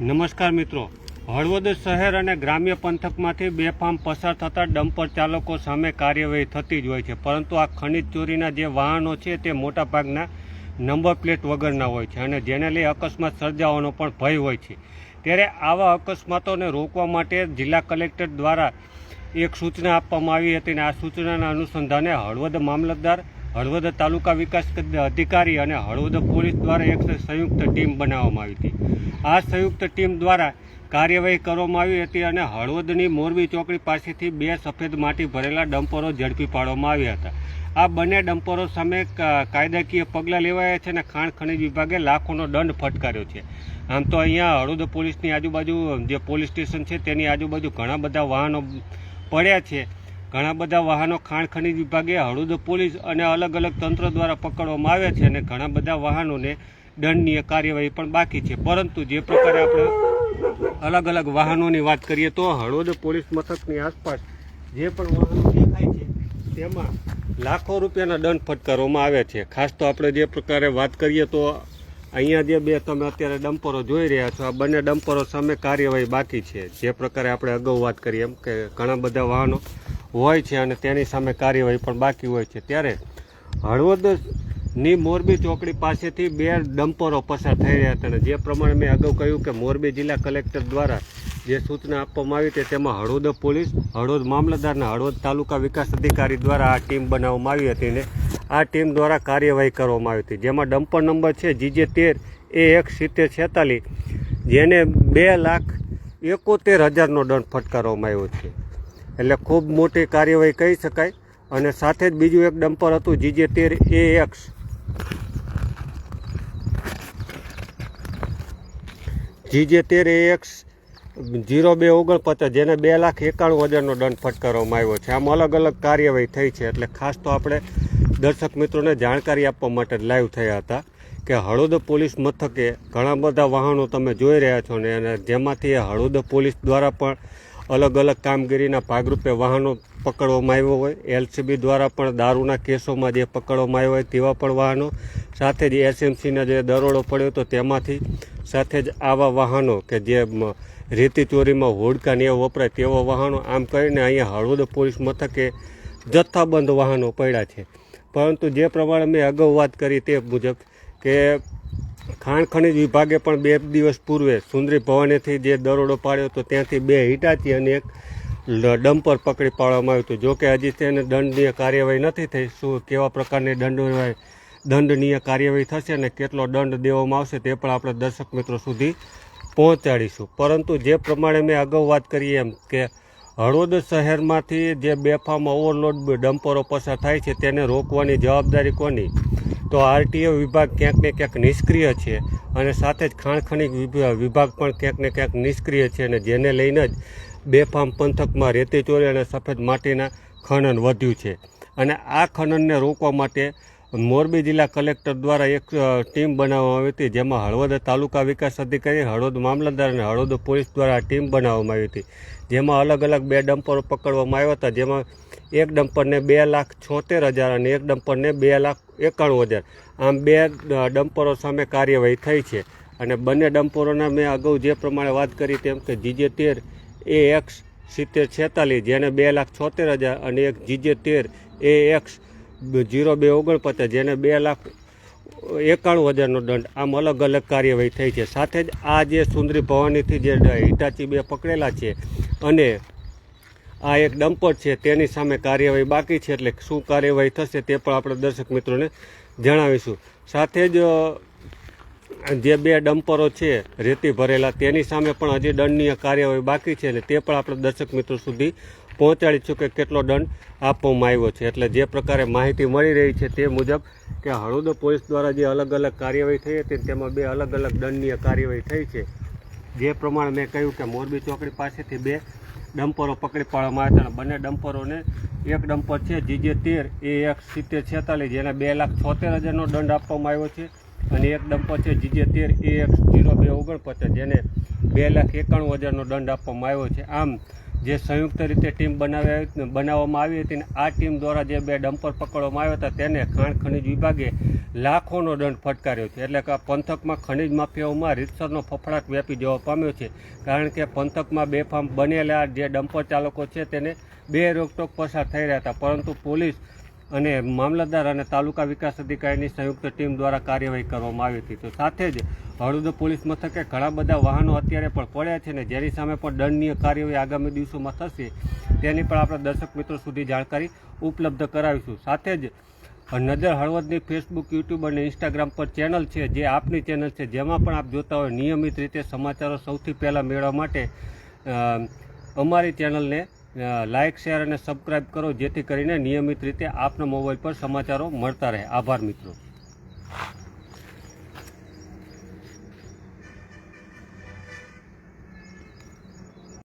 નમસ્કાર મિત્રો, હળવદ શહેર અને ગ્રામ્ય પંથકમાંથી બેફામ પસાર થતા ડમ્પર ચાલકો સામે કાર્યવાહી થતી જ હોય છે, પરંતુ આ ખનીજ ચોરીના જે વાહનો છે તે મોટાભાગના નંબર પ્લેટ વગરના હોય છે અને જેને લઈ અકસ્માત સર્જાવાનો પણ ભય હોય છે. ત્યારે આવા અકસ્માતોને રોકવા માટે જિલ્લા કલેક્ટર દ્વારા એક સૂચના આપવામાં આવી હતી અને આ સૂચનાના અનુસંધાને હળવદ મામલતદાર, હળવદ તાલુકા વિકાસ અધિકારી અને હળવદ પોલીસ દ્વારા એક સંયુક્ત ટીમ બનાવવામાં આવી હતી. આ સંયુક્ત ટીમ દ્વારા કાર્યવાહી કરવામાં આવી હતી અને હળવદની મોરબી ચોકડી પાસેથી 2 સફેદ માટી ભરેલા ડમ્પરો ઝડપી પાડવામાં આવ્યા હતા. આ બંને ડમ્પરો સામે કાયદાકીય પગલાં લેવાયા છે અને ખાણ ખનીજ વિભાગે લાખોનો દંડ ફટકાર્યો છે. આમ તો અહીંયા હળવદ પોલીસની આજુબાજુ જે પોલીસ સ્ટેશન છે તેની આજુબાજુ ઘણા બધા વાહનો પડ્યા છે. ઘણા બધા વાહનો ખાણ ખનીજ વિભાગે, હળવદ પોલીસ અને અલગ અલગ તંત્ર દ્વારા પકડવામાં આવ્યા છે અને ઘણા બધા વાહનોને દંડનીય કાર્યવાહી પણ બાકી છે. પરંતુ જે પ્રકારે આપણે અલગ અલગ વાહનોની વાત કરીએ તો હળવદ પોલીસ મથકની આસપાસ જે પણ વાહનો દેખાય છે તેમાં લાખો રૂપિયાના દંડ ફટકારવામાં આવ્યા છે. ખાસ તો આપણે જે પ્રકારે વાત કરીએ તો અહીંયા જે 2 તમે અત્યારે ડમ્પરો જોઈ રહ્યા છો, આ બંને ડમ્પરો સામે કાર્યવાહી બાકી છે. જે પ્રકારે આપણે અગાઉ વાત કરી એમ કે ઘણા બધા વાહનો હોય છે અને તેની સામે કાર્યવાહી પણ બાકી હોય છે. ત્યારે હળવદની મોરબી ચોકડી પાસેથી 2 ડમ્પરો પસાર થઈ રહ્યા હતા અને જે પ્રમાણે મેં અગાઉ કહ્યું કે મોરબી જિલ્લા કલેક્ટર દ્વારા જે સૂચના આપવામાં આવી હતી તેમાં હળવદ પોલીસ, હળવદ મામલતદાર અને હળવદ તાલુકા વિકાસ અધિકારી દ્વારા આ ટીમ બનાવવામાં આવી હતી અને આ ટીમ દ્વારા કાર્યવાહી કરવામાં આવી હતી. જેમાં ડમ્પર નંબર છે GJ13AX7046 જેને 2,71,000નો દંડ ફટકારવામાં આવ્યો છે. એટલે ખૂબ મોટી કાર્યવાહી કહી શકાય. અને સાથે જ બીજું એક ડમ્પર હતું GJ13AX0249 જેને 2,91,000નો દંડ ફટકારવામાં આવ્યો છે. આમ અલગ અલગ કાર્યવાહી થઈ છે. એટલે ખાસ તો આપણે દર્શક મિત્રોને જાણકારી આપવા માટે લાઈવ થયા હતા કે હળવદ પોલીસ મથકે ઘણા બધા વાહનો તમે જોઈ રહ્યા છો ને અને જેમાંથી હળવદ પોલીસ દ્વારા પણ અલગ અલગ કામગીરીના ભાગરૂપે વાહનો પકડવામાં આવ્યો હોય. LCB દ્વારા પણ દારૂના કેસોમાં જે પકડવામાં આવ્યો હોય તેવા પણ વાહનો, સાથે જ SMCના જે દરોડો પડ્યો હતો તેમાંથી, સાથે જ આવા વાહનો કે જે રેતી ચોરીમાં હોડકા ને એવા વપરાય તેવા વાહનો, આમ કરીને અહીંયા હળવદ પોલીસ મથકે જથ્થાબંધ વાહનો પડ્યા છે. પરંતુ જે પ્રમાણે મેં અગાઉ વાત કરી તે મુજબ કે ખાણ ખનીજ વિભાગે પણ 2 દિવસ પૂર્વે સુંદરી ભવાનીથી જે દરોડો પાડ્યો હતો ત્યાંથી 2 હિટાચી અને એક ડમ્પર પકડી પાડવામાં આવ્યું હતું. જોકે હજી તેને દંડનીય કાર્યવાહી નથી થઈ. શું કેવા પ્રકારની દંડનીય કાર્યવાહી થશે અને કેટલો દંડ દેવામાં આવશે તે પણ આપણે દર્શક મિત્રો સુધી પહોંચાડીશું. પરંતુ જે પ્રમાણે મેં અગાઉ વાત કરી એમ કે હળવદ શહેરમાંથી જે બેફામ ઓવરલોડ ડમ્પરો પસાર થાય છે તેને રોકવાની જવાબદારી કોની? તો RTO વિભાગ ક્યાંક ને ક્યાંક નિષ્ક્રિય છે અને સાથે જ ખાણ ખનીજ વિભાગ પણ ક્યાંક ને ક્યાંક નિષ્ક્રિય છે અને જેને લઈને જ બેફામ પંથકમાં રેતી ચોરી અને સફેદ માટીના ખનન વધ્યું છે. અને આ ખનનને રોકવા માટે મોરબી જિલ્લા કલેક્ટર દ્વારા એક ટીમ બનાવવામાં આવી હતી, જેમાં હળવદ તાલુકા વિકાસ અધિકારી, હળવદ મામલતદાર અને હળવદ પોલીસ દ્વારા આ ટીમ બનાવવામાં આવી હતી. જેમાં અલગ અલગ 2 ડમ્પરો પકડવામાં આવ્યા હતા, જેમાં એક ડમ્પરને 2,76,000 અને એક ડમ્પરને 2,91,000. આમ 2 ડમ્પરો સામે કાર્યવાહી થઈ છે. અને બંને ડમ્પરોના મેં અગાઉ જે પ્રમાણે વાત કરી તેમ કે GJ13AX7046 જેને 2,76,000 અને એક GJ13AX0249 જેને 2,91,000નો દંડ, આમ અલગ અલગ કાર્યવાહી થઈ છે. સાથે જ આ જે સુંદરી ભવાનીથી જે હિટાચી 2 પકડેલા છે અને આ એક ડમ્પર છે તેની સામે કાર્યવાહી બાકી છે. એટલે શું કાર્યવાહી થશે તે પણ આપણે દર્શક મિત્રોને જણાવીશું. સાથે જ જે 2 ડમ્પરો છે રેતી ભરેલા તેની સામે પણ હજી દંડનીય કાર્યવાહી બાકી છે અને તે પણ આપણે દર્શક મિત્રો સુધી પહોંચાડીશું કે કેટલો દંડ આપવામાં આવ્યો છે. એટલે જે પ્રકારે માહિતી મળી રહી છે તે મુજબ કે હળવદ પોલીસ દ્વારા જે અલગ અલગ કાર્યવાહી થઈ હતી તેમાં 2 અલગ અલગ દંડનીય કાર્યવાહી થઈ છે. જે પ્રમાણે મેં કહ્યું કે મોરબી ચોકડી પાસેથી 2 ડમ્પરો પકડી પાડવામાં આવ્યા હતા. બંને ડમ્પરોને, એક ડમ્પર છે GJ13AX7046 જેને 2,76,000નો દંડ આપવામાં આવ્યો છે અને એક ડમ્પર છે GJ13AX0249 જેને 2,91,000નો દંડ આપવામાં આવ્યો છે. આમ જે સંયુક્ત રીતે ટીમ બનાવવામાં આવી હતી, અને આ ટીમ દ્વારા જે 2 ડમ્પર પકડવામાં આવ્યા હતા તેને ખાણ ખનિજ વિભાગે લાખોનો દંડ ફટકાર્યો છે. એટલે કે પંથકમાં ખનિજ માફિયાઓમાં રીતસરનો ફફડાટ વ્યાપી જવા પામ્યો છે, કારણ કે પંથકમાં બેફામ બનેલા જે ડમ્પર ચાલકો છે તેને બે રોકટોક પસાર થઈ રહ્યા હતા, પરંતુ પોલીસ અને મામલતદાર અને તાલુકા વિકાસ અધિકારીની સંયુક્ત ટીમ દ્વારા કાર્યવાહી કરવામાં આવી હતી. તો સાથે જ હળવદ પોલીસ મથકે ઘણા બધા વાહનો અત્યારે પણ પડ્યા છે, ને જેની સામે પણ દંડનીય કાર્યવાહી આગામી દિવસોમાં થશે તેની પણ આપણે દર્શક મિત્રો સુધી જાણકારી ઉપલબ્ધ કરાવીશું. સાથે જ નજર હળવદની ફેસબુક, યુટ્યુબ અને ઇન્સ્ટાગ્રામ પર ચેનલ છે, જે આપની ચેનલ છે, જેમાં પણ આપ જોતા હોય નિયમિત રીતે સમાચારો સૌથી પહેલાં મેળવવા માટે અમારી ચેનલને લાઇક, શેર અને સબસ્ક્રાઈબ કરો, જેથી કરીને નિયમિત રીતે આપના મોબાઈલ પર સમાચારો મળતા રહે. આભાર મિત્રો.